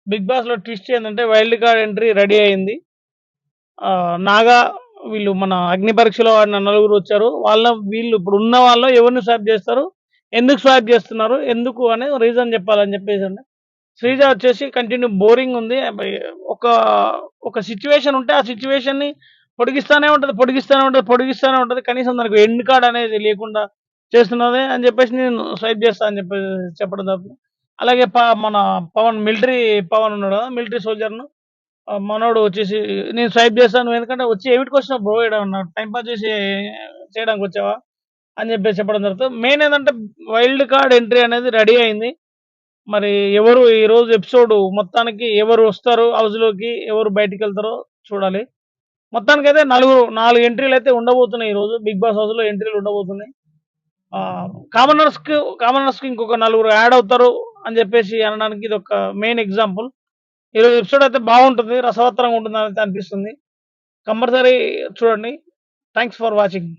Big బాస్‌లో twist ఏందంటే wild card entry ready అయింది. నాగా వీళ్ళు మన అగ్ని పరీక్షలో ఆడిన నలుగురు వచ్చారు. వీళ్ళు ఇప్పుడు ఉన్న వాళ్ళలో ఎవరిని స్వాప్ చేస్తారు? ఎందుకు స్వాప్ చేస్తున్నారు? ఎందుకు అనే రీజన్ చెప్పాలని చెప్పేసండి. శ్రీజ వచ్చేసి కంటిన్యూ బోరింగ్ ఉంది. ఒక ఒక సిట్యుయేషన్ ఉంటే ఆ సిట్యుయేషన్‌ని పొడిగిస్తానే ఉంటది. పొడిగిస్తానే ఉంటది. పొడిగిస్తానే ఉంటది. కనీసం దానికి ఎండ్ కార్డ్ అనేది లేకుండా చేస్తున్నది అని చెప్పేసి నేను స్వైప్ చేస్తా అని చెప్పడం తప్పు. అలాగే మన మిలిటరీ పవన్ ఉన్నాడు కదా! మిలిటరీ సోల్జర్‌ను మనోడు వచ్చేసి నేను స్వైప్ చేస్తాను. ఎందుకంటే వచ్చి ఏవిటికొచ్చినావు బ్రో ఈడ టైమ్ పాస్ చేసి చేయడానికొచ్చావా? అని చెప్పేసి చెప్పడం జరుగుతది. మెయిన్ ఏందంటే వైల్డ్ కార్డ్ ఎంట్రీ అనేది రెడీ అయింది. మరి ఎవరు ఈరోజు ఎపిసోడ్ మొత్తానికి ఎవరు వస్తారు హౌస్‌లోకి, ఎవరు బయటికెళ్తారో చూడాలి. మొత్తానికైతే 4 ఎంట్రీలయితే ఉండబోతున్నాయి ఈరోజు. బిగ్ బాస్ హౌస్‌లో ఎంట్రీలు ఉండబోతున్నాయి. ఆహ్, కామనర్స్‌కి ఇంకొక నలుగురు యాడ్ అవుతారు అని చెప్పేసి అనడానికి ఇదొక మెయిన్ ఎగ్జాంపుల్. ఈరోజు ఎపిసోడ్ అయితే బాగుంటుంది. రసవత్తరంగా ఉంటుందనైతే అనిపిస్తుంది. కంపల్సరీ చూడండి. Thanks for watching.